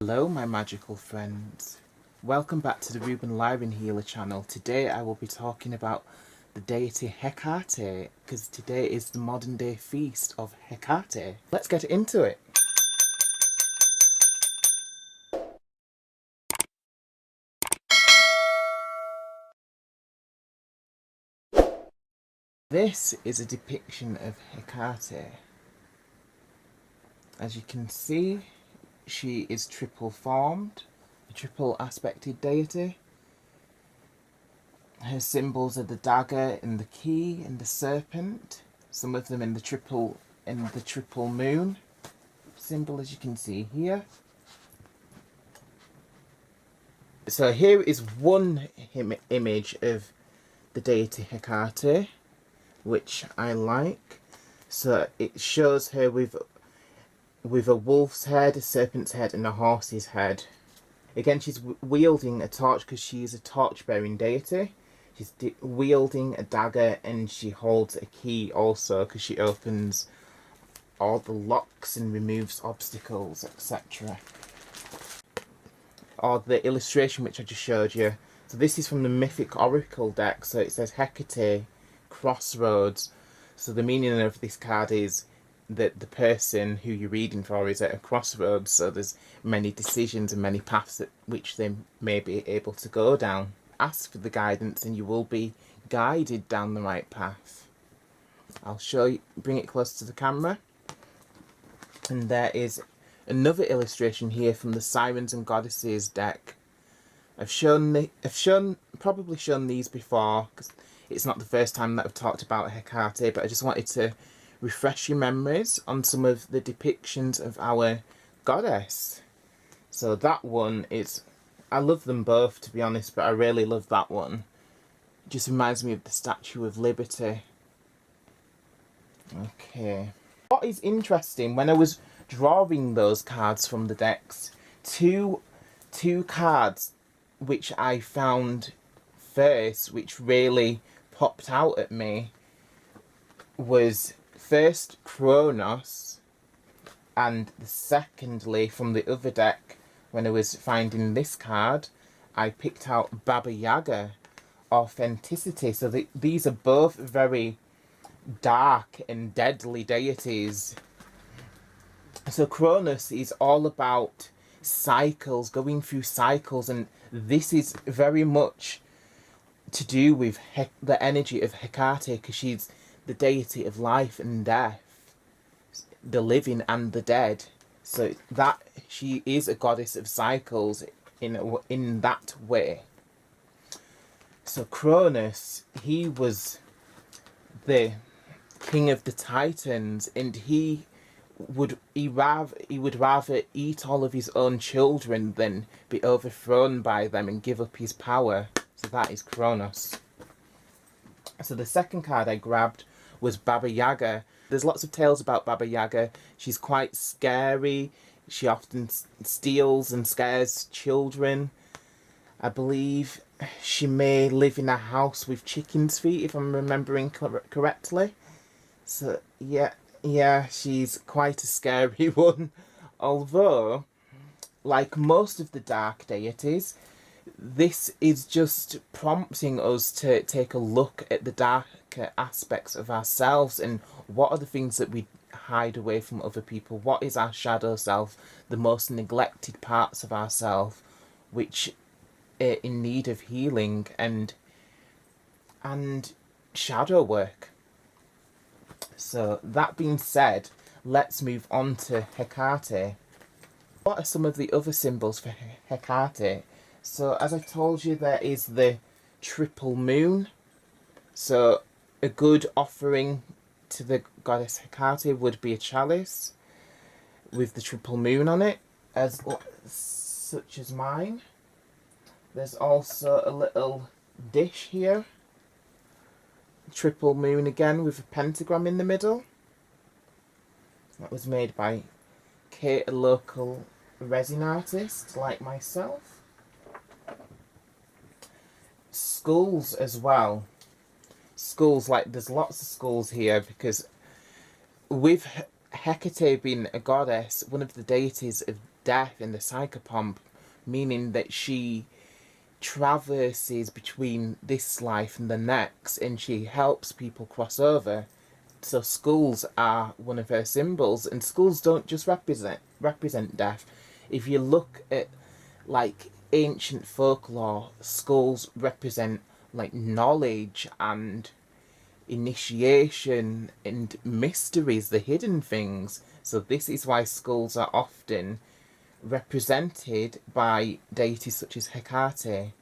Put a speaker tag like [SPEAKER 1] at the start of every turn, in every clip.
[SPEAKER 1] Hello my magical friends, welcome back to the Reuben Lyran Healer channel. Today I will be talking about the deity Hekate, because today is the modern day feast of Hekate. Let's get into it. This is a depiction of Hekate. As you can see, she is triple formed, a triple aspected deity. Her symbols are the dagger and the key and the serpent. Some of them in the triple moon symbol, as you can see here. So here is one image of the deity Hekate, which I like. So it shows her with a wolf's head, a serpent's head, and a horse's head. Again, she's wielding a torch because she is a torch-bearing deity. She's wielding a dagger, and she holds a key also because she opens all the locks and removes obstacles, etc. Or the illustration which I just showed you. So this is from the Mythic Oracle deck. So it says Hekate, Crossroads. So the meaning of this card is that the person who you're reading for is at a crossroads. So there's many decisions and many paths at which they may be able to go down. Ask for the guidance and you will be guided down the right path. I'll show you, bring it close to the camera. And there is another illustration here from the Sirens and Goddesses deck. I've probably shown these before because it's not the first time that I've talked about Hekate, but I just wanted to refresh your memories on some of the depictions of our goddess. So that one is, I love them both to be honest, but I really love that one. It just reminds me of the Statue of Liberty. Okay. What is interesting, when I was drawing those cards from the decks, two cards which I found first, which really popped out at me, was first Kronos, and secondly from the other deck, when I was finding this card, I picked out Baba Yaga, Authenticity. So these are both very dark and deadly deities. So Kronos is all about cycles, going through cycles, and this is very much to do with the energy of Hekate, because she's the deity of life and death, the living and the dead. So that she is a goddess of cycles in that way. So Cronus, he was the king of the Titans, and he would rather eat all of his own children than be overthrown by them and give up his power. So that is Kronos. So the second card I grabbed was Baba Yaga. There's lots of tales about Baba Yaga. She's quite scary. She often steals and scares children. I believe she may live in a house with chickens' feet, if I'm remembering correctly. So yeah, she's quite a scary one. Although, like most of the dark deities, this is just prompting us to take a look at the darker aspects of ourselves and what are the things that we hide away from other people. What is our shadow self, the most neglected parts of ourselves, which are in need of healing and shadow work. So that being said, let's move on to Hekate. What are some of the other symbols for Hekate? So as I told you, there is the triple moon. So a good offering to the goddess Hekate would be a chalice with the triple moon on it, such as mine. There's also a little dish here. Triple moon again with a pentagram in the middle. That was made by Kate, a local resin artist like myself. Skulls as well. Skulls, like there's lots of skulls here because with Hekate being a goddess, one of the deities of death and the psychopomp, meaning that she traverses between this life and the next, and she helps people cross over. So skulls are one of her symbols, and skulls don't just represent death. If you look at like ancient folklore, skulls represent like knowledge and initiation and mysteries, the hidden things. So this is why skulls are often represented by deities such as Hekate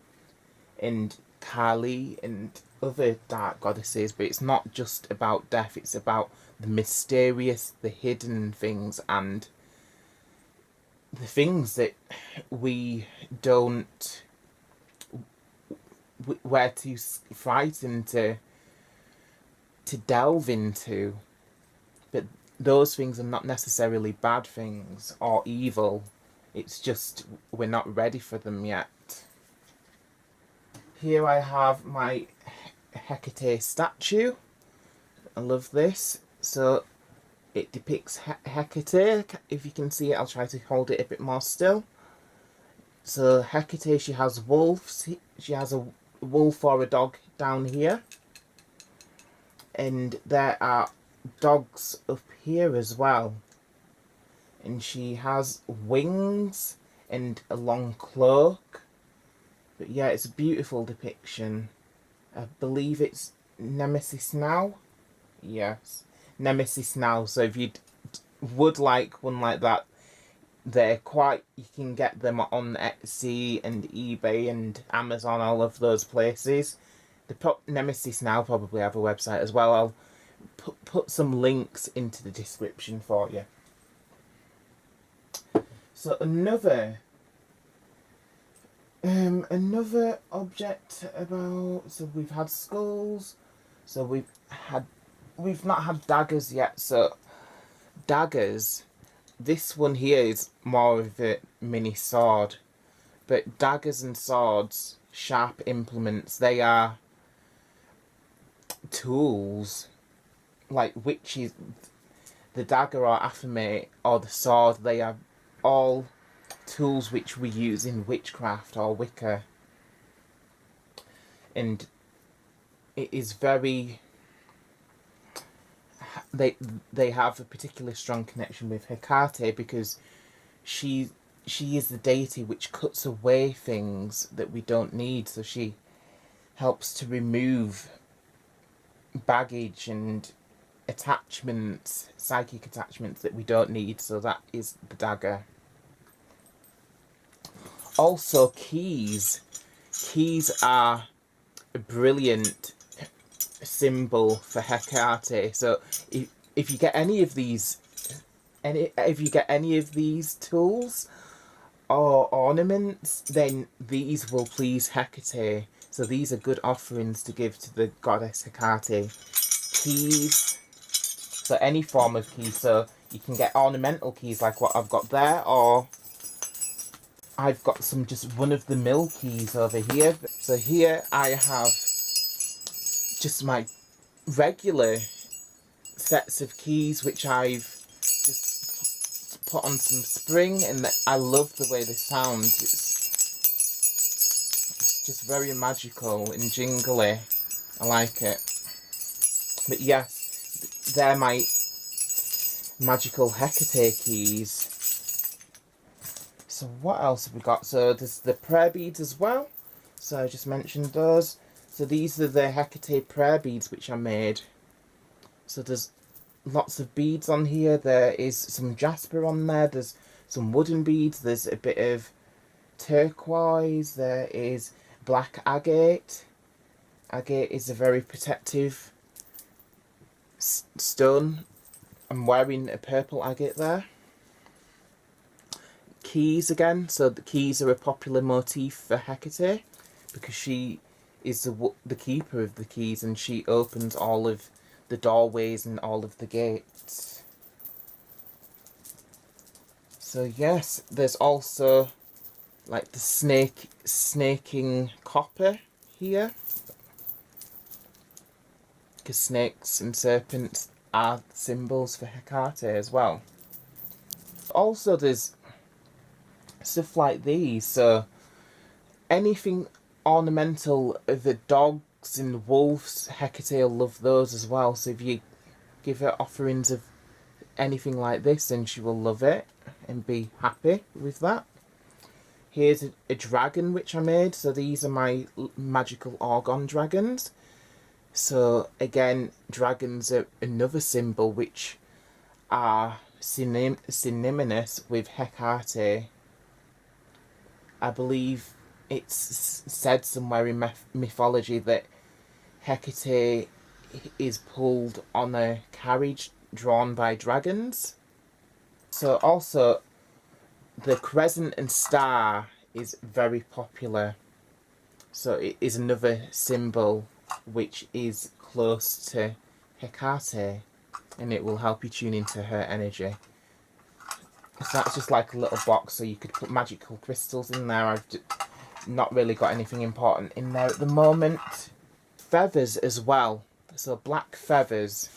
[SPEAKER 1] and Kali and other dark goddesses, but it's not just about death, it's about the mysterious, the hidden things, and the things that we don't, we're too frightened to delve into. But those things are not necessarily bad things or evil. It's just we're not ready for them yet. Here I have my Hekate statue. I love this. So it depicts Hekate. If you can see it, I'll try to hold it a bit more still. So Hekate, she has wolves. She has a wolf or a dog down here. And there are dogs up here as well. And she has wings and a long cloak. But yeah, it's a beautiful depiction. I believe it's Nemesis now. Yes, Nemesis now. So if you would like one like that, you can get them on Etsy and eBay and Amazon, all of those places. Nemesis now probably have a website as well. I'll put some links into the description for you. So another object about, so we've had skulls, so we've not had daggers yet. So daggers, this one here is more of a mini sword, but daggers and swords, sharp implements, they are tools, like witches. The dagger or aphame or the sword, they are all tools which we use in witchcraft or Wicca, and it is very, they have a particularly strong connection with Hekate because she is the deity which cuts away things that we don't need. So she helps to remove baggage and attachments, psychic attachments that we don't need. So that is the dagger. Also keys. Keys are a brilliant symbol for Hekate. So if you get any of these tools or ornaments, then these will please Hekate. So these are good offerings to give to the goddess Hekate. Keys, so any form of key. So you can get ornamental keys like what I've got there, or I've got some just run-of-the-mill keys over here. So here I have just my regular sets of keys which I've just put on some spring, and I love the way they sound. It's just very magical and jingly. I like it. But yes, they're my magical Hekate keys. So what else have we got? So there's the prayer beads as well. So I just mentioned those. So these are the Hekate prayer beads which I made. So there's lots of beads on here. There is some jasper on there. There's some wooden beads. There's a bit of turquoise. There is black agate. Agate is a very protective stone. I'm wearing a purple agate there. Keys again. So the keys are a popular motif for Hekate because she is the keeper of the keys, and she opens all of the doorways and all of the gates. So yes, there's also like the snaking copper here, because snakes and serpents are symbols for Hekate as well. Also there's stuff like these. So anything ornamental, the dogs and wolves, Hekate will love those as well. So if you give her offerings of anything like this, then she will love it and be happy with that. Here's a dragon which I made. So these are my magical Argon dragons. So again, dragons are another symbol which are synonymous with Hekate. I believe it's said somewhere in mythology that Hekate is pulled on a carriage drawn by dragons. So also, the crescent and star is very popular. So it is another symbol which is close to Hekate, and it will help you tune into her energy. So that's just like a little box, so you could put magical crystals in there. I've not really got anything important in there at the moment. Feathers as well. So black feathers.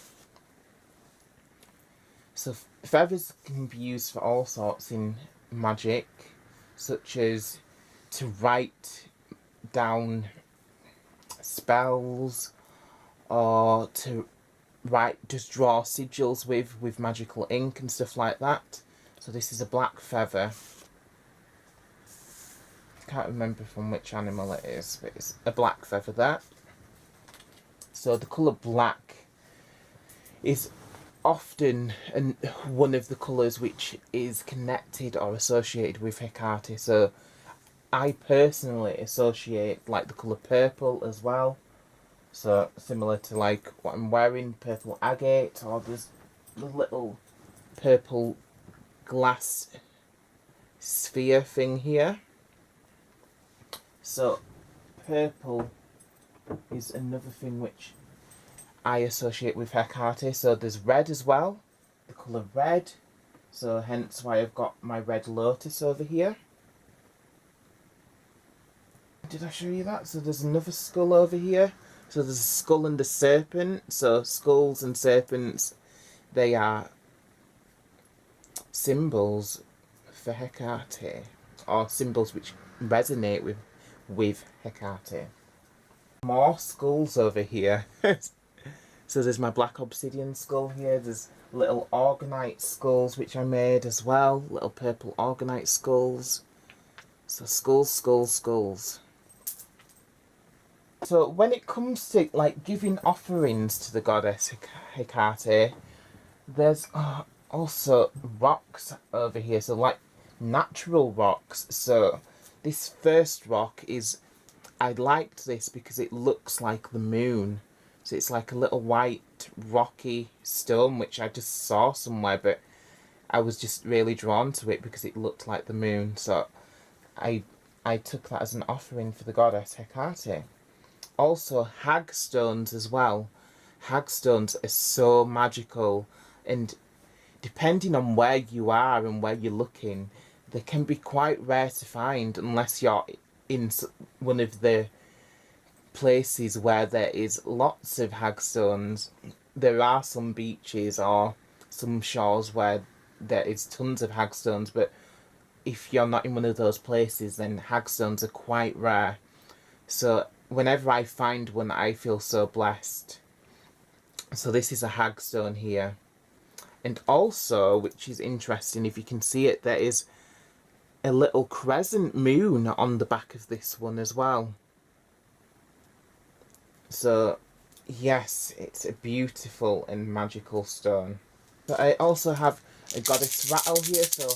[SPEAKER 1] So feathers can be used for all sorts in magic, such as to write down spells, or to just draw sigils with magical ink and stuff like that. So this is a black feather. Can't remember from which animal it is, but it's a black feather there. So the colour black is often one of the colours which is connected or associated with Hekate. So I personally associate like the colour purple as well. So similar to like what I'm wearing, purple agate, or there's the little purple glass sphere thing here. So purple is another thing which I associate with Hekate. So there's red as well, the colour red. So hence why I've got my red lotus over here. Did I show you that? So there's another skull over here. So there's a skull and a serpent. So skulls and serpents, they are symbols for Hekate, or symbols which resonate with Hekate. More skulls over here. So there's my black obsidian skull here. There's little Argonite skulls which I made as well. Little purple Argonite skulls. So skulls, skulls, skulls. So when it comes to like giving offerings to the goddess Hekate, there's also rocks over here. So like natural rocks. So this first rock is, I liked this because it looks like the moon. So it's like a little white rocky stone which I just saw somewhere, but I was just really drawn to it because it looked like the moon. So I took that as an offering for the goddess Hekate. Also hagstones as well. Hagstones are so magical, and depending on where you are and where you're looking, they can be quite rare to find unless you're in one of the places where there is lots of hagstones. There are some beaches or some shores where there is tons of hagstones, but if you're not in one of those places, then hagstones are quite rare. So whenever I find one, I feel so blessed. So this is a hagstone here. And also, which is interesting, if you can see it, there is a little crescent moon on the back of this one as well. So, yes, it's a beautiful and magical stone. But I also have a goddess rattle here, so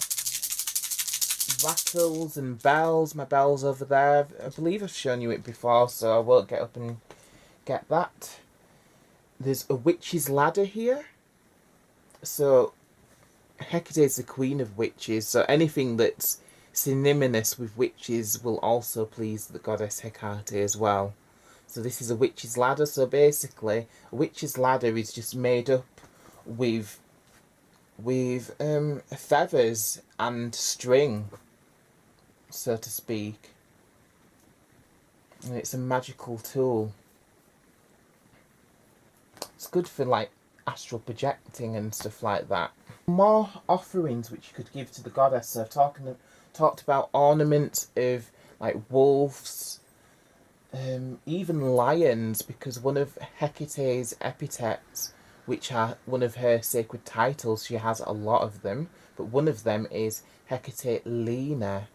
[SPEAKER 1] rattles and bells. My bell's over there. I believe I've shown you it before, so I won't get up and get that. There's a witch's ladder here. So Hekate is the queen of witches, so anything that's synonymous with witches will also please the goddess Hekate as well. So this is a witch's ladder. So basically, a witch's ladder is just made up with feathers and string, so to speak. And it's a magical tool. It's good for like astral projecting and stuff like that. More offerings which you could give to the goddess. So I've talked about ornaments of like wolves, even lions, because one of Hecate's epithets, which are one of her sacred titles, she has a lot of them, but one of them is Hekate Lena,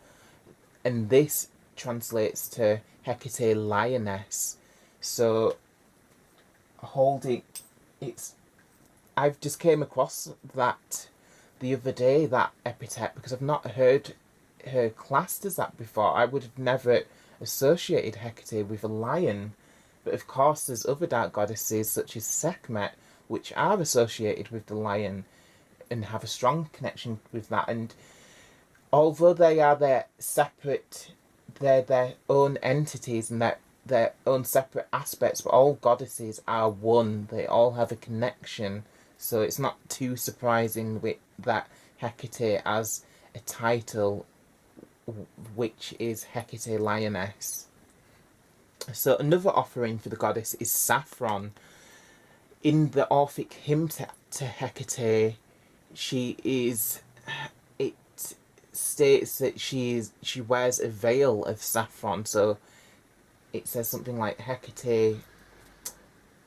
[SPEAKER 1] and this translates to Hekate Lioness. So holding it's I've just came across that the other day, that epithet, because I've not heard her classed as that before. I would have never associated Hecate with a lion. But of course there's other dark goddesses such as Sekhmet, which are associated with the lion and have a strong connection with that. And although they are they're their own entities and their own separate aspects, but all goddesses are one. They all have a connection. So it's not too surprising that Hecate as a title, which is Hecate Lioness. So another offering for the goddess is saffron. In the Orphic hymn to Hecate, it states that she wears a veil of saffron. So it says something like Hecate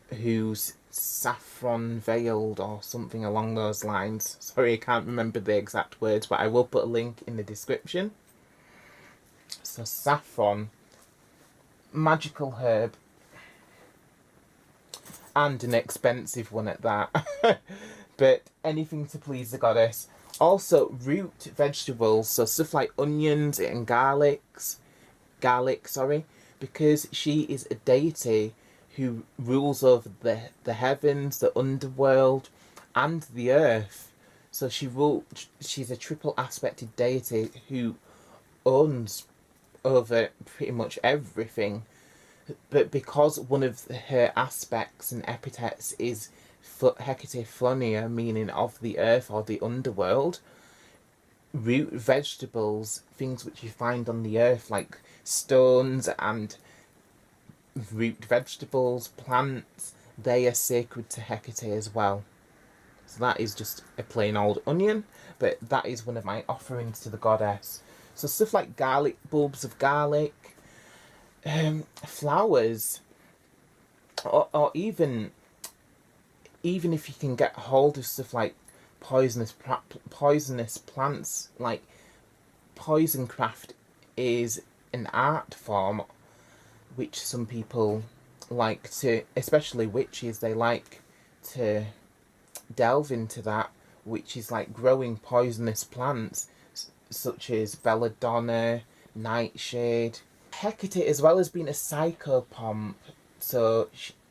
[SPEAKER 1] who's saffron veiled or something along those lines. Sorry, I can't remember the exact words, but I will put a link in the description. So saffron, magical herb, and an expensive one at that. But anything to please the goddess. Also root vegetables, so stuff like onions and garlic, because she is a deity who rules over the heavens, the underworld, and the earth. So she's a triple aspected deity who owns over pretty much everything. But because one of her aspects and epithets is Hecate Flonia, meaning of the earth or the underworld, root vegetables, things which you find on the earth like stones and root vegetables, plants, they are sacred to Hecate as well. So that is just a plain old onion, but that is one of my offerings to the goddess. So stuff like garlic, bulbs of garlic, flowers, or even if you can get hold of stuff like poisonous plants, like poisoncraft is an art form which some people like to, especially witches, they like to delve into that, which is like growing poisonous plants such as belladonna, nightshade. Hecate, as well as being a psychopomp, so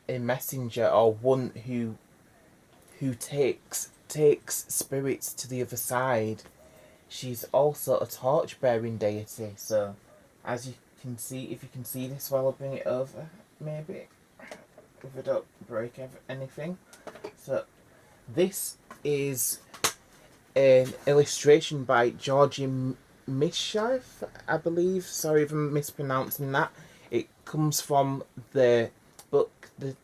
[SPEAKER 1] a messenger or one who takes spirits to the other side. She's also a torch-bearing deity, so as you can see, if you can see this while I bring it over, maybe, if I don't break anything. So this is an illustration by Georgie Mishav, I believe. Sorry if I'm mispronouncing that. It comes from the book, the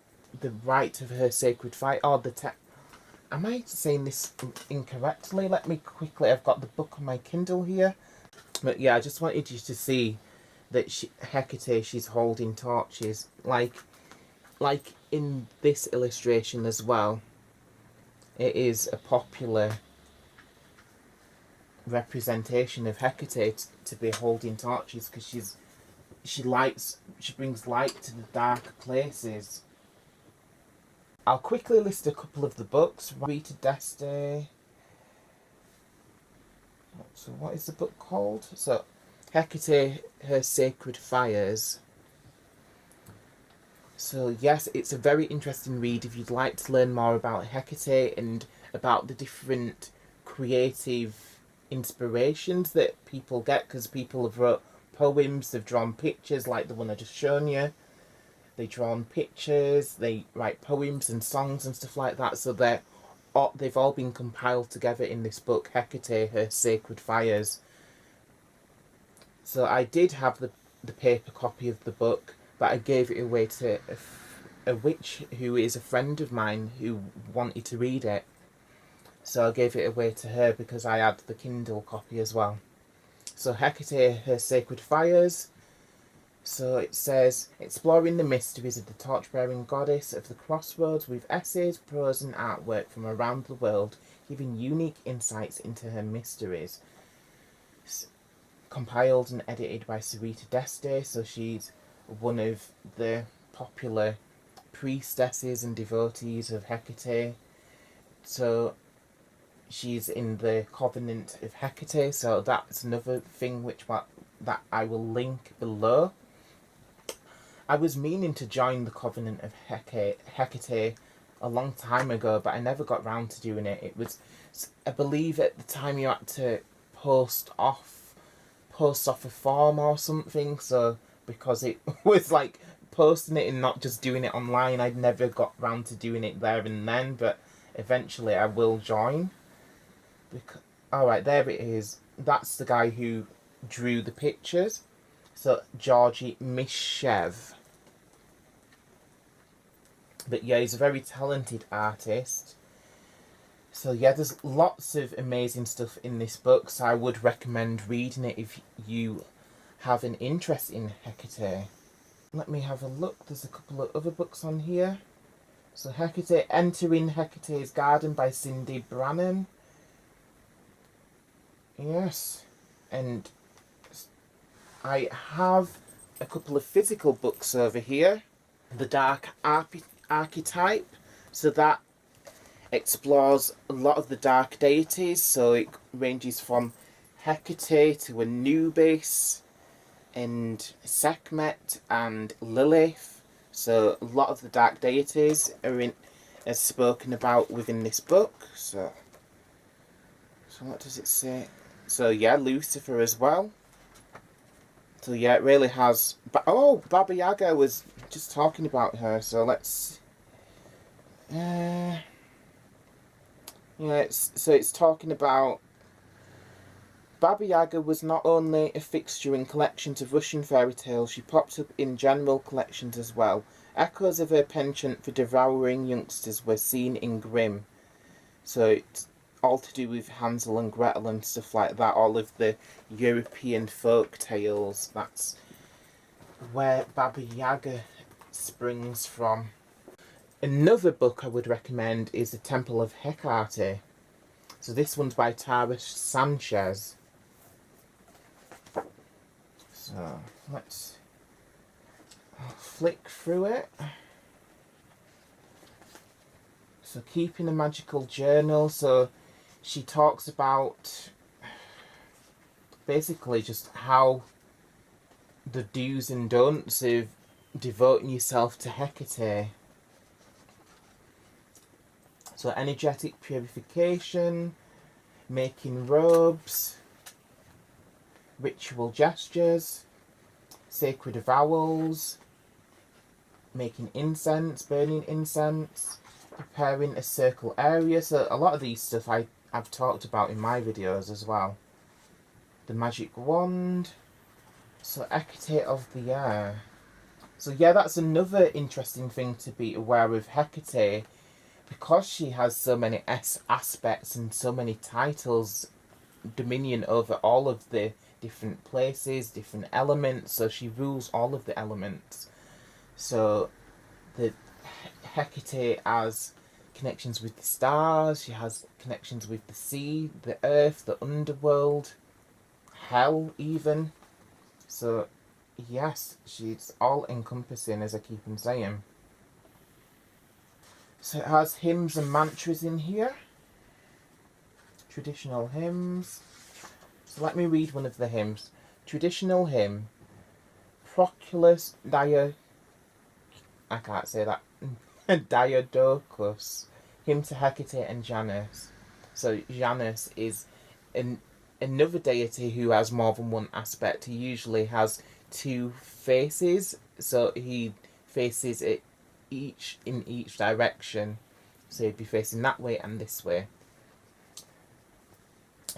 [SPEAKER 1] Rite of Her Sacred Fire, or the text. Am I saying this incorrectly? Let me quickly, I've got the book on my Kindle here. But yeah, I just wanted you to see that Hecate, she's holding torches, like in this illustration as well. It is a popular representation of Hecate to be holding torches, because she brings light to the dark places. I'll quickly list a couple of the books. Rita Deste. So what is the book called? So Hecate, Her Sacred Fires. So yes, it's a very interesting read if you'd like to learn more about Hecate and about the different creative inspirations that people get, because people have wrote poems, they've drawn pictures like the one I just shown you. They've drawn pictures, they write poems and songs and stuff like that, so they've all been compiled together in this book, Hecate, Her Sacred Fires. So I did have the paper copy of the book, but I gave it away to a witch who is a friend of mine who wanted to read it. So I gave it away to her because I had the Kindle copy as well. So Hekate, her sacred fires. So it says, exploring the mysteries of the torch-bearing goddess of the crossroads with essays, prose and artwork from around the world, giving unique insights into her mysteries. Compiled and edited by Sarita Deste, so she's one of the popular priestesses and devotees of Hekate. So she's in the Covenant of Hekate, so that's another thing that I will link below. I was meaning to join the Covenant of Hekate a long time ago, but I never got round to doing it. It was, I believe at the time you had to post off a form or something, so because it was like posting it and not just doing it online, I'd never got round to doing it there and then, but eventually I will join. Alright, there it is. That's the guy who drew the pictures. So, Georgy Mishev. But yeah, he's a very talented artist. So yeah, there's lots of amazing stuff in this book, so I would recommend reading it if you have an interest in Hekate. Let me have a look. There's a couple of other books on here. So Hekate, Entering Hekate's Garden by Cindy Brannan. Yes. And I have a couple of physical books over here. The Dark Archetype. So that explores a lot of the dark deities. So it ranges from Hekate to Anubis and Sekhmet and Lilith. So a lot of the dark deities are spoken about within this book. So what does it say? So yeah, Lucifer as well. So yeah, it really has. Oh, Baba Yaga, was just talking about her. So let's. Yeah, it's talking about. Baba Yaga was not only a fixture in collections of Russian fairy tales, she popped up in general collections as well. Echoes of her penchant for devouring youngsters were seen in Grimm. So it's all to do with Hansel and Gretel and stuff like that, all of the European folk tales. That's where Baba Yaga springs from. Another book I would recommend is The Temple of Hekate. So this one's by Tara Sanchez. So let's flick through it. So keeping a magical journal. So she talks about basically just how the do's and don'ts of devoting yourself to Hekate. So energetic purification, making robes, ritual gestures, sacred vowels, making incense, burning incense, preparing a circle area. So a lot of these stuff I've talked about in my videos as well. The magic wand. So Hekate of the air. So yeah, that's another interesting thing to be aware of Hekate, because she has so many aspects and so many titles, dominion over all of the different places, different elements. So she rules all of the elements. So the Hekate has connections with the stars, she has connections with the sea, the earth, the underworld, hell even. So yes, she's all encompassing, as I keep on saying. So it has hymns and mantras in here. Traditional hymns. So let me read one of the hymns. Traditional hymn. Proculus Dio... I can't say that. Diadochus. Hymn to Hecate and Janus. So Janus is another deity who has more than one aspect. He usually has two faces. So he faces it in each direction. So he'd be facing that way and this way.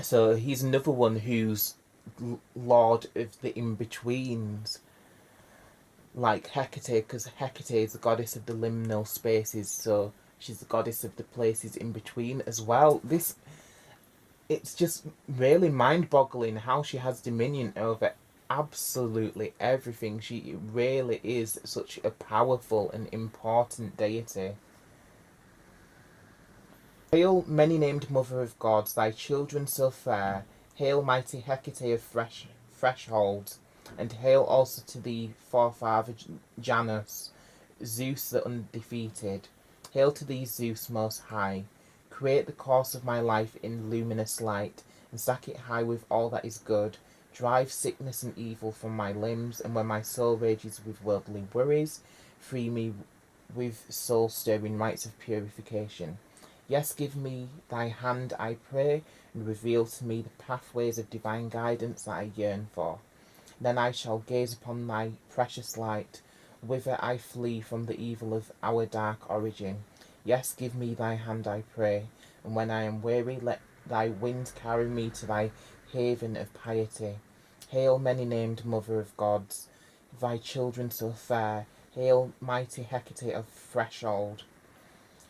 [SPEAKER 1] So he's another one who's lord of the in-betweens, like Hecate, because Hecate is the goddess of the liminal spaces. So She's the goddess of the places in between as well. It's just really mind-boggling how she has dominion over absolutely everything. She really is such a powerful and important deity. Hail, many-named Mother of Gods, thy children so fair. Hail, mighty Hekate of thresholds, and hail also to thee, forefather Janus, Zeus the undefeated. Hail to thee, Zeus most high. Create the course of my life in luminous light, and stack it high with all that is good. Drive sickness and evil from my limbs, and when my soul rages with worldly worries, free me with soul-stirring rites of purification. Yes, give me thy hand, I pray, and reveal to me the pathways of divine guidance that I yearn for. Then I shall gaze upon thy precious light, whither I flee from the evil of our dark origin. Yes, give me thy hand, I pray, and when I am weary, let thy wind carry me to thy haven of piety. Hail, many-named Mother of Gods, thy children so fair. Hail, mighty Hekate of threshold,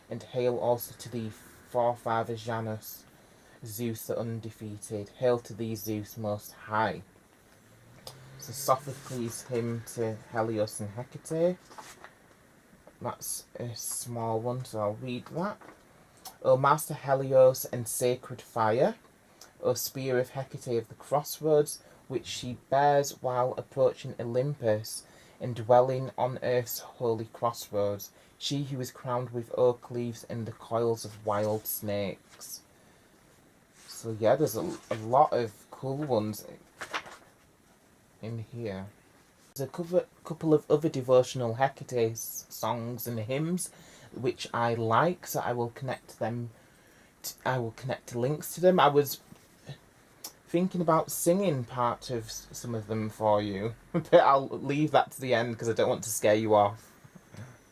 [SPEAKER 1] and hail also to thee, forefather Janus, Zeus the undefeated. Hail to thee, Zeus most high. So Sophocles' hymn to Helios and Hecate. That's a small one, so I'll read that. O Master Helios and sacred fire, O spear of Hecate of the crossroads, which she bears while approaching Olympus and dwelling on earth's holy crossroads, she who is crowned with oak leaves and the coils of wild snakes. So yeah, there's a lot of cool ones in here. There's a couple of other devotional Hecate songs and hymns which I like, so I will connect links to them. I was thinking about singing part of some of them for you, but I'll leave that to the end because I don't want to scare you off.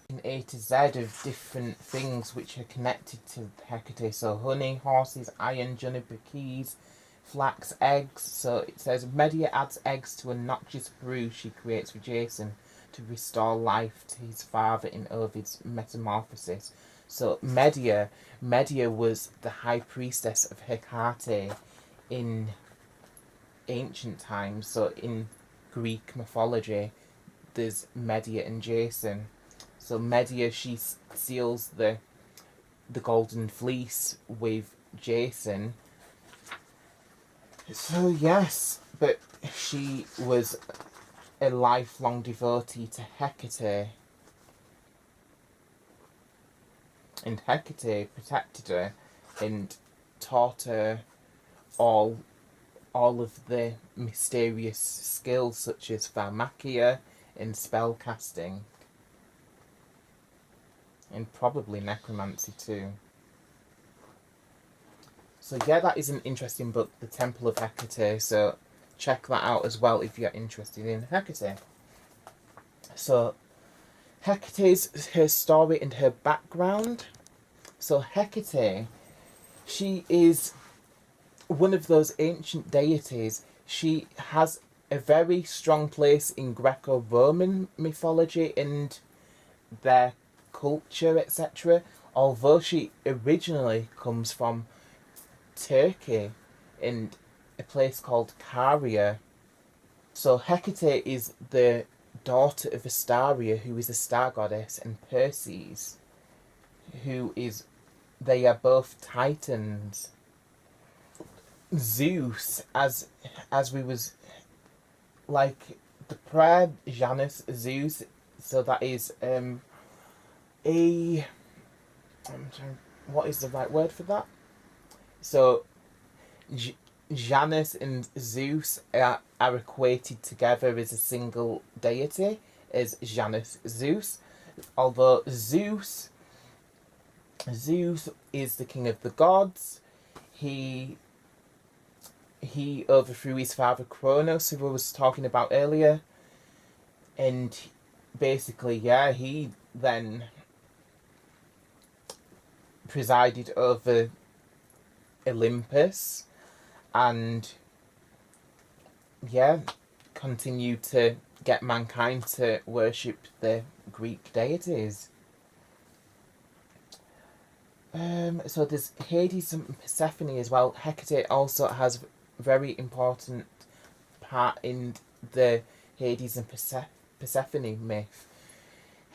[SPEAKER 1] In A to Z of different things which are connected to Hecate, so honey, horses, iron, juniper keys, flax, eggs. So it says Medea adds eggs to a noxious brew she creates for Jason to restore life to his father in Ovid's Metamorphosis. So Medea was the high priestess of Hekate in ancient times. So in Greek mythology, there's Medea and Jason. So Medea, she seals the golden fleece with Jason. So yes, but she was a lifelong devotee to Hecate, and Hecate protected her and taught her all of the mysterious skills such as pharmakia and spell casting, and probably necromancy too. So yeah, that is an interesting book, The Temple of Hecate, so check that out as well if you're interested in Hecate. So Hecate's her story and her background. So Hecate, she is one of those ancient deities. She has a very strong place in Greco-Roman mythology and their culture, etc. Although she originally comes from Turkey and a place called Caria. So Hecate is the daughter of Astaria, who is a star goddess, and Perses, they are both titans. Zeus, as we was like the prayer Janus Zeus, so that is what is the right word for that? So Janus and Zeus are equated together as a single deity, as Janus Zeus, although Zeus is the king of the gods. He overthrew his father Kronos, who I was talking about earlier, and basically, yeah, he then presided over Olympus and, yeah, continued to get mankind to worship the Greek deities. So there's Hades and Persephone as well. Hecate also has a very important part in the Hades and Persephone myth.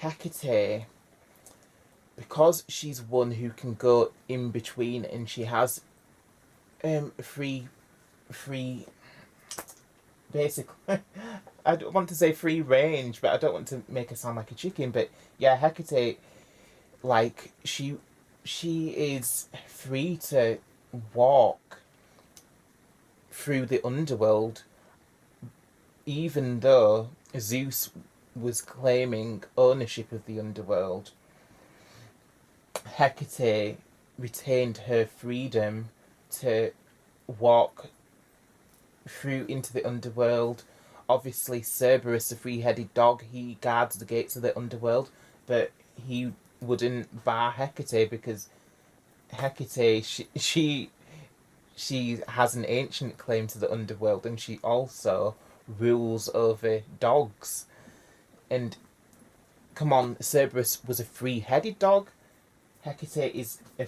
[SPEAKER 1] Hecate, because she's one who can go in between, and she has free basically. I don't want to say free range, but I don't want to make her sound like a chicken. But yeah, Hecate, like she is free to walk through the underworld, even though Zeus was claiming ownership of the underworld. Hecate retained her freedom to walk through into the underworld. Obviously, Cerberus, the three-headed dog, he guards the gates of the underworld, but he wouldn't bar Hecate because Hecate, she has an ancient claim to the underworld, and she also rules over dogs. And come on, Cerberus was a three-headed dog. Hecate is a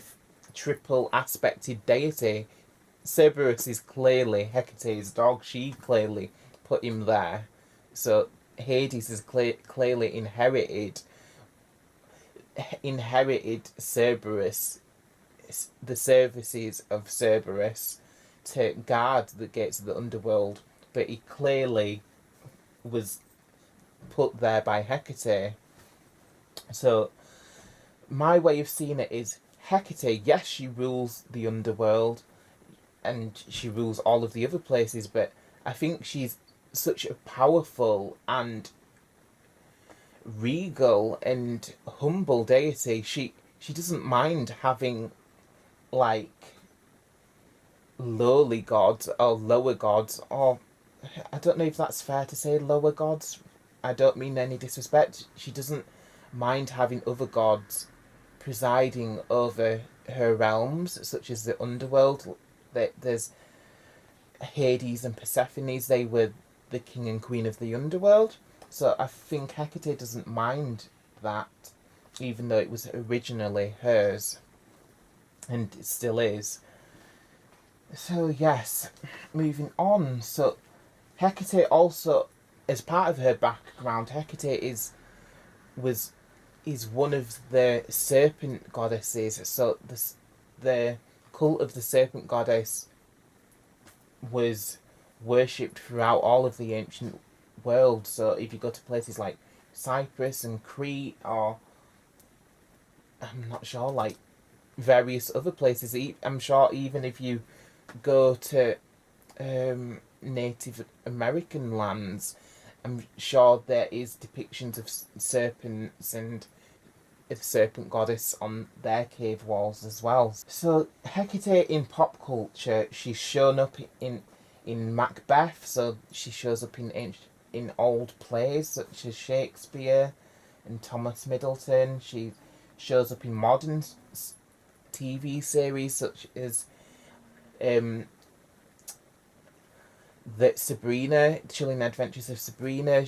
[SPEAKER 1] triple aspected deity. Cerberus is clearly Hecate's dog. She clearly put him there. So Hades has clearly inherited Cerberus, the services of Cerberus to guard the gates of the underworld, but he clearly was put there by Hecate. So my way of seeing it is Hecate, yes, she rules the underworld and she rules all of the other places, but I think she's such a powerful and regal and humble deity. She doesn't mind having like lowly gods or lower gods, or I don't know if that's fair to say lower gods. I don't mean any disrespect. She doesn't mind having other gods presiding over her realms, such as the underworld. There's Hades and Persephone. They were the king and queen of the underworld. So I think Hecate doesn't mind that, even though it was originally hers, and it still is. So yes, moving on. So Hecate also, as part of her background, Hecate is one of the serpent goddesses. So the cult of the serpent goddess was worshipped throughout all of the ancient world. So if you go to places like Cyprus and Crete, or I'm not sure, like various other places, I'm sure even if you go to Native American lands, I'm sure there is depictions of serpents and a serpent goddess on their cave walls as well. So Hecate in pop culture, she's shown up in Macbeth, so she shows up in old plays such as Shakespeare and Thomas Middleton. She shows up in modern TV series such as the Sabrina, Chilling Adventures of Sabrina.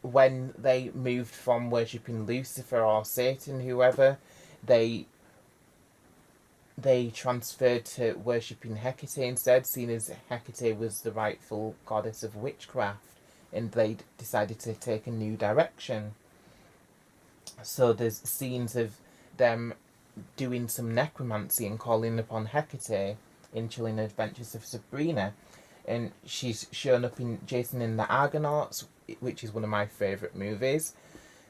[SPEAKER 1] When they moved from worshipping Lucifer or Satan, whoever, they transferred to worshipping Hecate instead, seeing as Hecate was the rightful goddess of witchcraft, and they decided to take a new direction. So there's scenes of them doing some necromancy and calling upon Hecate in Chilling Adventures of Sabrina. And she's shown up in Jason and the Argonauts, which is one of my favourite movies,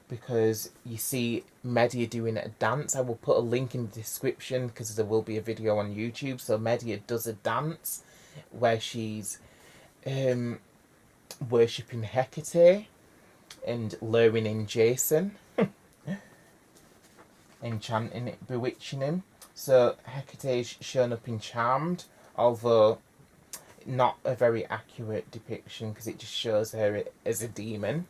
[SPEAKER 1] because you see Medea doing a dance. I will put a link in the description because there will be a video on YouTube. So Medea does a dance where she's worshipping Hecate and luring in Jason, enchanting it, bewitching him. So Hecate's shown up in Charmed, although not a very accurate depiction because it just shows her as a demon.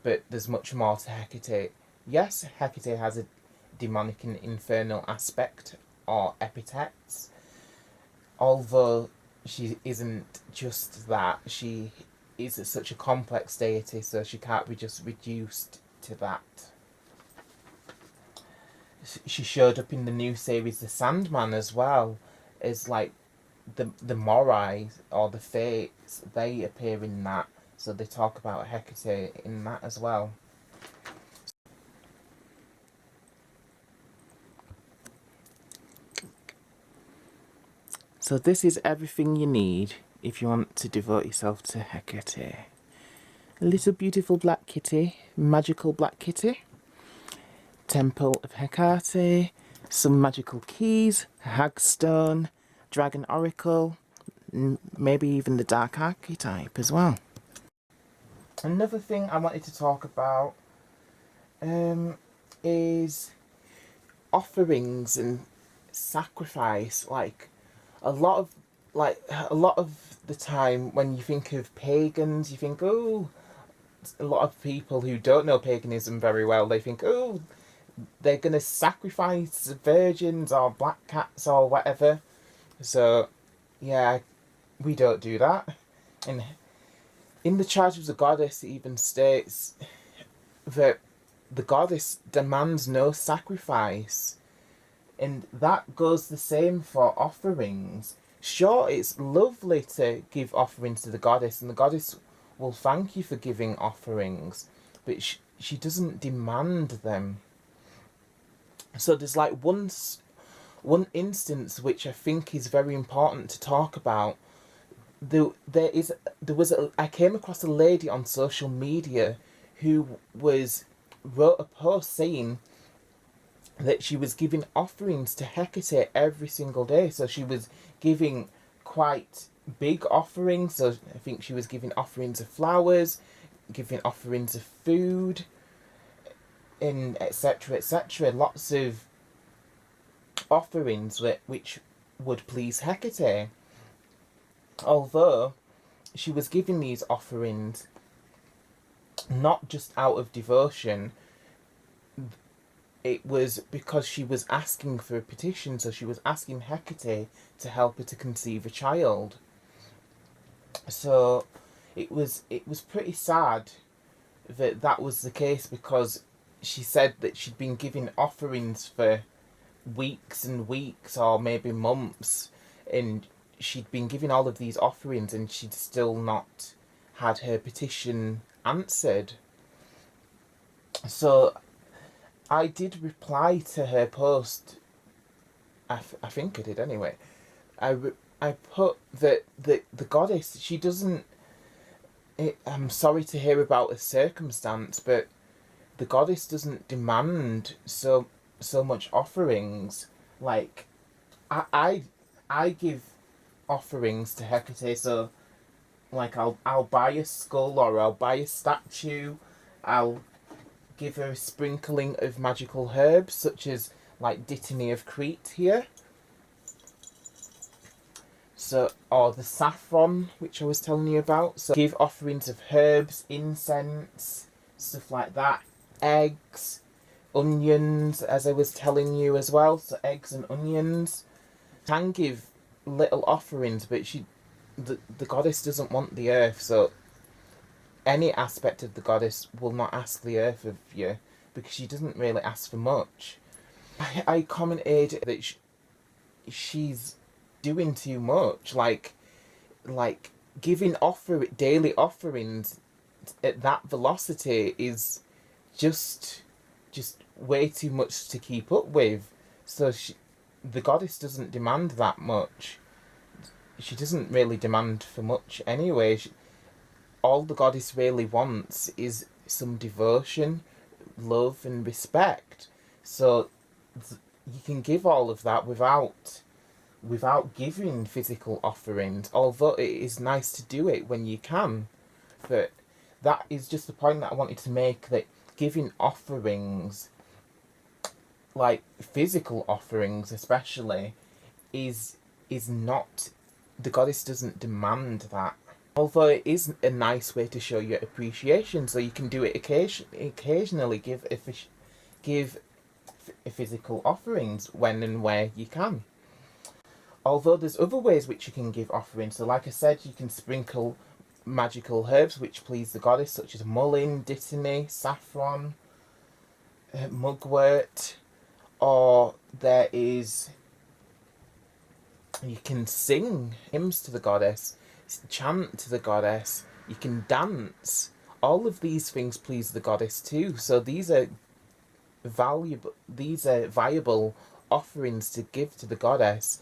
[SPEAKER 1] But there's much more to Hecate. Yes, Hecate has a demonic and infernal aspect or epithets, although she isn't just that. She is such a complex deity, so she can't be just reduced to that. she showed up in the new series The Sandman as well, as like the Morai or the Fates. They appear in that, so they talk about Hekate in that as well. So this is everything you need if you want to devote yourself to Hekate. A little beautiful black kitty, magical black kitty, Temple of Hekate, some magical keys, hagstone, dragon oracle, maybe even the dark archetype as well. Another thing I wanted to talk about is offerings and sacrifice. Like a lot of the time when you think of pagans, you think, oh, a lot of people who don't know paganism very well, they think, oh, they're gonna sacrifice virgins or black cats or whatever. So yeah, we don't do that. And in the Charge of the Goddess, it even states that the goddess demands no sacrifice. And that goes the same for offerings. Sure, it's lovely to give offerings to the goddess, and the goddess will thank you for giving offerings, but she doesn't demand them. So there's like one instance which I think is very important to talk about. I came across a lady on social media who wrote a post saying that she was giving offerings to Hekate every single day. So she was giving quite big offerings. So I think she was giving offerings of flowers, giving offerings of food, and etc. etc. Lots of offerings which would please Hekate. Although she was giving these offerings not just out of devotion, it was because she was asking for a petition, so she was asking Hekate to help her to conceive a child. So it was pretty sad that was the case, because she said that she'd been giving offerings for weeks and weeks or maybe months, and she'd been giving all of these offerings and she'd still not had her petition answered. So I did reply to her post. I think I did anyway. I put that the goddess, she doesn't. I'm sorry to hear about a circumstance, but the goddess doesn't demand so much offerings. Like I give offerings to Hekate, so like I'll buy a skull or I'll buy a statue. I'll give her a sprinkling of magical herbs, such as like Dittany of Crete here. So, or the saffron, which I was telling you about. So give offerings of herbs, incense, stuff like that. Eggs, onions, as I was telling you as well. So eggs and onions. Can give little offerings, but the goddess doesn't want the earth, so any aspect of the goddess will not ask the earth of you, because she doesn't really ask for much. I commented that she's doing too much, like giving daily offerings at that velocity is just way too much to keep up with. So the goddess doesn't demand that much. She doesn't really demand for much anyway. All the goddess really wants is some devotion, love and respect. So you can give all of that without giving physical offerings, although it is nice to do it when you can. But that is just the point that I wanted to make, that giving offerings, like physical offerings especially, is not, the goddess doesn't demand that. Although it is a nice way to show your appreciation, so you can do it occasionally, give physical offerings when and where you can. Although there's other ways which you can give offerings. So like I said, you can sprinkle magical herbs which please the goddess, such as mullein, dittany, saffron, mugwort. or there is, you can sing hymns to the goddess, chant to the goddess, you can dance. All of these things please the goddess too. So these are viable offerings to give to the goddess.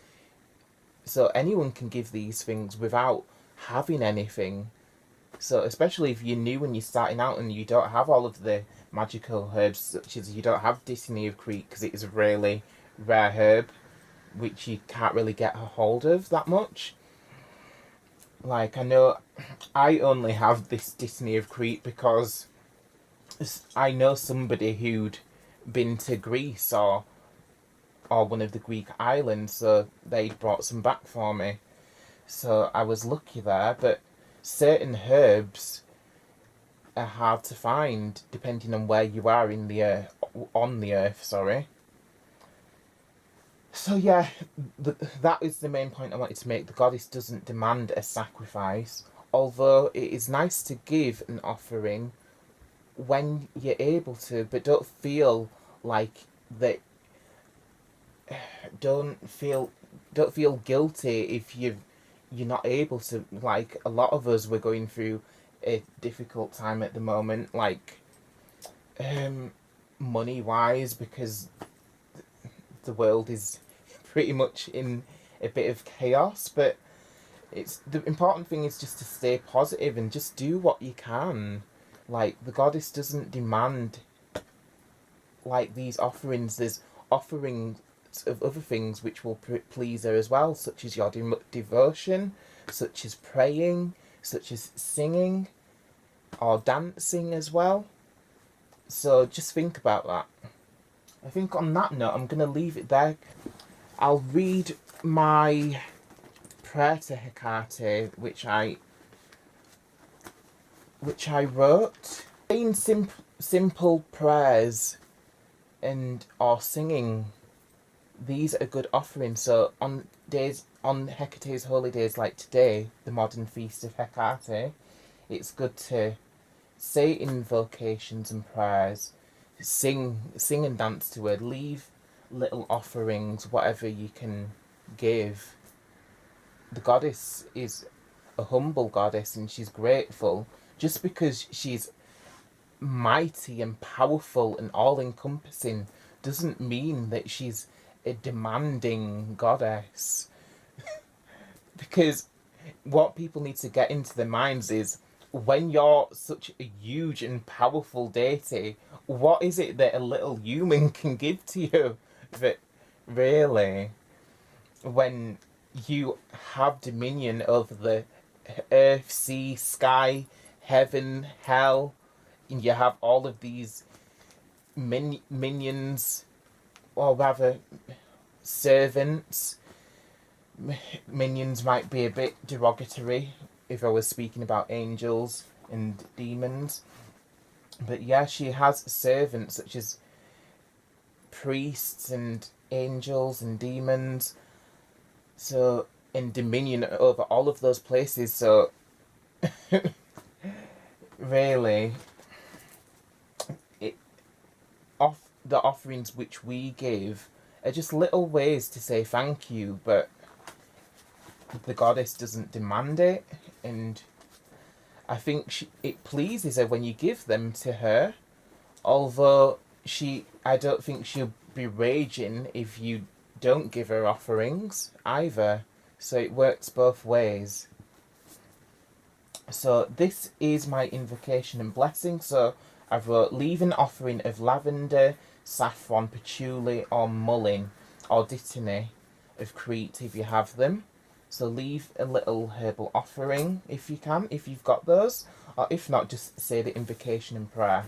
[SPEAKER 1] So anyone can give these things without having anything. So especially if you're new when you're starting out and you don't have all of the magical herbs, such as you don't have Destiny of Crete because it is a really rare herb which you can't really get a hold of that much. Like, I know I only have this Destiny of Crete because I know somebody who'd been to Greece or one of the Greek islands, so they brought some back for me. So I was lucky there, but certain herbs are hard to find depending on where you are in the on the earth, sorry. So yeah, that is the main point I wanted to make. The goddess doesn't demand a sacrifice, although it is nice to give an offering when you're able to, but don't feel like that. Don't feel guilty if you're not able to. Like, a lot of us, we're going through a difficult time at the moment, like money wise, because the world is pretty much in a bit of chaos. But it's the important thing is just to stay positive and just do what you can. Like, the goddess doesn't demand like these offerings. There's offerings of other things which will please her as well, such as your devotion, such as praying, such as singing or dancing as well. So just think about that. I think on that note, I'm going to leave it there. I'll read my prayer to Hekate, which I wrote. Saying simple prayers and or singing, these are good offerings. So on Hecate's holy days like today, the modern feast of Hekate, it's good to say invocations and prayers, sing and dance to her, leave little offerings, whatever you can give. The goddess is a humble goddess and she's grateful. Just because she's mighty and powerful and all-encompassing doesn't mean that she's a demanding goddess. Because what people need to get into their minds is, when you're such a huge and powerful deity, what is it that a little human can give to you? That really, when you have dominion over the earth, sea, sky, heaven, hell, and you have all of these minions, or rather servants. Minions might be a bit derogatory if I was speaking about angels and demons. But yeah, she has servants such as priests and angels and demons. So, in dominion over all of those places. So, really, the offerings which we give are just little ways to say thank you, but the goddess doesn't demand it, and I think it pleases her when you give them to her, although I don't think she'll be raging if you don't give her offerings either, so it works both ways. So this is my invocation and blessing. So I wrote, leave an offering of lavender, saffron, patchouli or mullein or dittany of Crete if you have them. So leave a little herbal offering if you can, if you've got those, or if not, just say the invocation and prayer.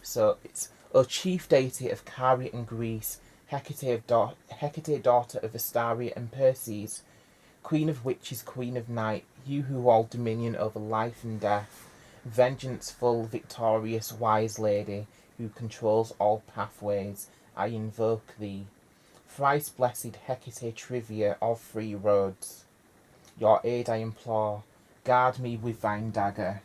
[SPEAKER 1] So it's, O chief deity of Caria and Greece, Hekate, daughter of Astaria and Perses, queen of witches, queen of night, you who hold dominion over life and death, vengeful, victorious, wise lady, who controls all pathways, I invoke thee. Thrice blessed Hekate Trivia of three roads, your aid I implore, guard me with thine dagger.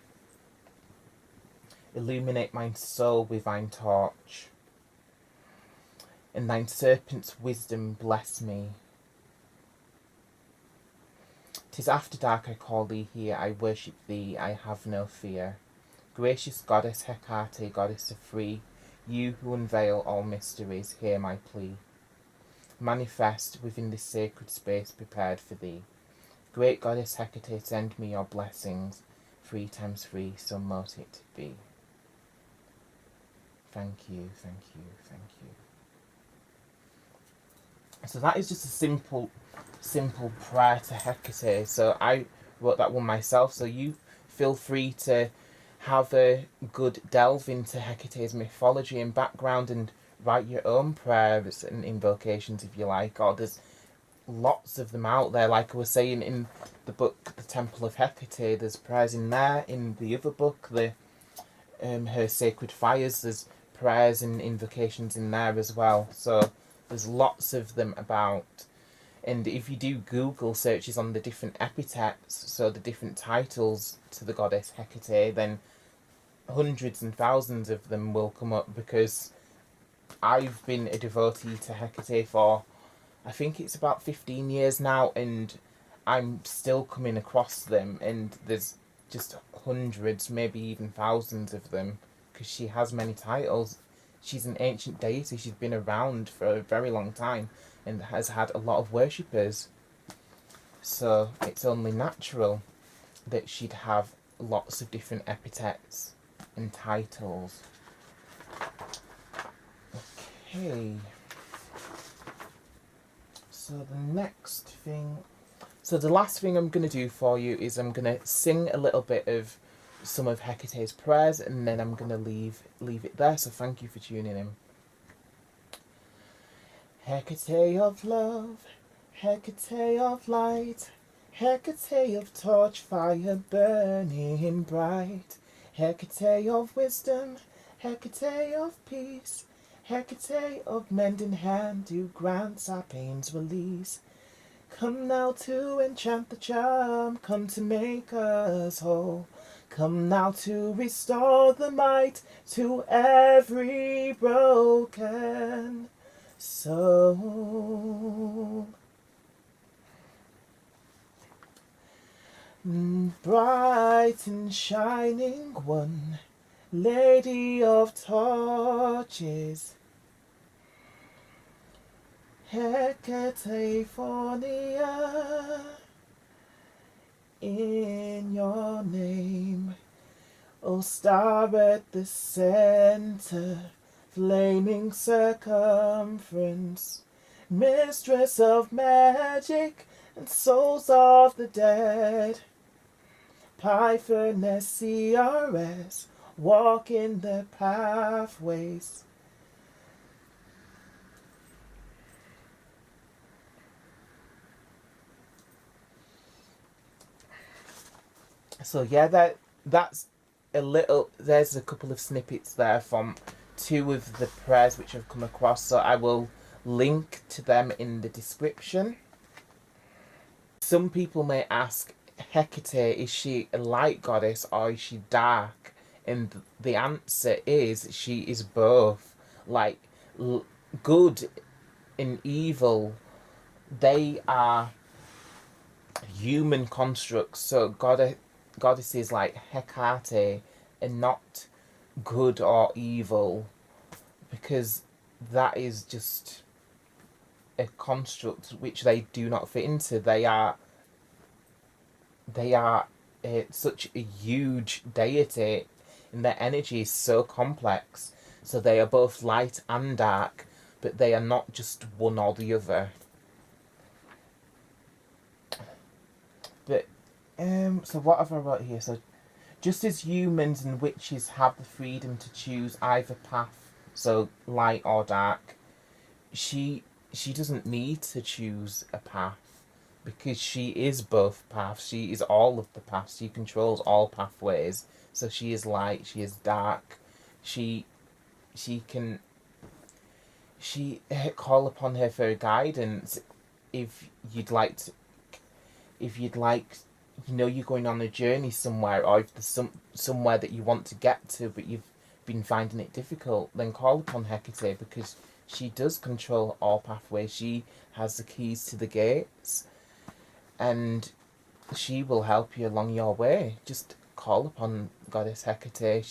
[SPEAKER 1] Illuminate my soul with thine torch. and thine serpent's wisdom bless me. 'Tis after dark I call thee here, I worship thee, I have no fear. Gracious Goddess Hekate, Goddess of free, you who unveil all mysteries, hear my plea. Manifest within this sacred space prepared for thee. Great Goddess Hekate, send me your blessings, 3 times 3, so mote it be. Thank you, thank you, thank you. So that is just a simple prayer to Hekate. So I wrote that one myself, so you feel free to have a good delve into Hecate's mythology and background and write your own prayers and invocations if you like, or there's lots of them out there. Like I was saying in the book The Temple of Hekate, there's prayers in there. In the other book, the her Sacred Fires, there's prayers and invocations in there as well. So there's lots of them about. And if you do Google searches on the different epithets, so the different titles to the goddess Hekate, then hundreds and thousands of them will come up, because I've been a devotee to Hekate for, I think it's about 15 years now, and I'm still coming across them, and there's just hundreds, maybe even thousands of them, because she has many titles. She's an ancient deity, she's been around for a very long time, and has had a lot of worshippers. So it's only natural that she'd have lots of different epithets and titles. Okay. So the next thing... So the last thing I'm going to do for you is I'm going to sing a little bit of some of Hecate's prayers, and then I'm going to leave it there. So thank you for tuning in. Hekate of love, Hekate of light, Hekate of torch fire burning bright, Hekate of wisdom, Hekate of peace, Hekate of mending hand who grants our pains release. Come now to enchant the charm, come to make us whole. Come now to restore the might to every broken soul. Bright and shining one, Lady of torches, Hekate Fornia, in your name, O star at the center, flaming circumference, mistress of magic and souls of the dead, Pythoness CRS, walk in the pathways. So yeah, that's a little, there's a couple of snippets there from 2 of the prayers which I've come across, so I will link to them in the description. Some people may ask, Hekate, is she a light goddess or is she dark? And the answer is, she is both. Like, good and evil, they are human constructs. So goddesses like Hekate are not good or evil, because that is just a construct which they do not fit into. They are such a huge deity, and their energy is so complex. So they are both light and dark, but they are not just one or the other. But so what have I wrote here? So, just as humans and witches have the freedom to choose either path, so light or dark, she doesn't need to choose a path, because she is both paths. She is all of the paths. She controls all pathways. So she is light, she is dark. She can call upon her for guidance if you'd like, you're going on a journey somewhere, or if there's somewhere that you want to get to but you've been finding it difficult, then call upon Hekate, because she does control all pathways. She has the keys to the gates, and she will help you along your way. Just call upon Goddess Hekate.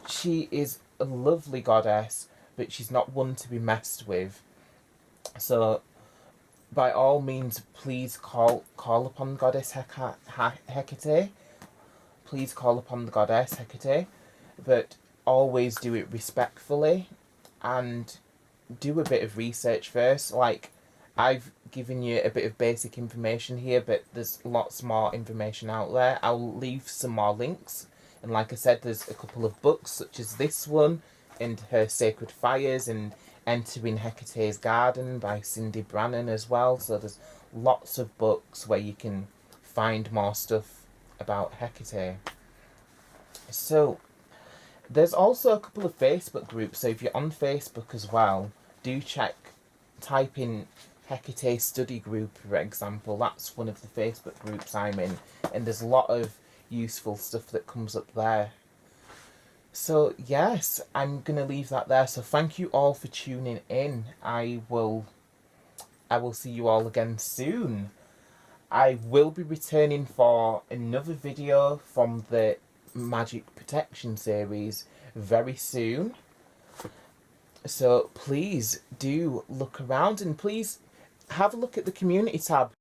[SPEAKER 1] She is a lovely goddess, but she's not one to be messed with. So, by all means, please call upon Goddess Hekate. Please call upon the Goddess Hekate, but always do it respectfully, and do a bit of research first. Like, I've given you a bit of basic information here, but there's lots more information out there. I'll leave some more links. And like I said, there's a couple of books, such as this one, and Her Sacred Fires, and Entering Hecate's Garden by Cindy Brannan as well. So there's lots of books where you can find more stuff about Hekate. So there's also a couple of Facebook groups. So if you're on Facebook as well, do type in Hekate Study Group, for example. That's one of the Facebook groups I'm in, and there's a lot of useful stuff that comes up there. So yes, I'm gonna leave that there. So thank you all for tuning in. I will see you all again soon. I will be returning for another video from the Magic Protection series very soon. So please do look around, and please have a look at the community tab.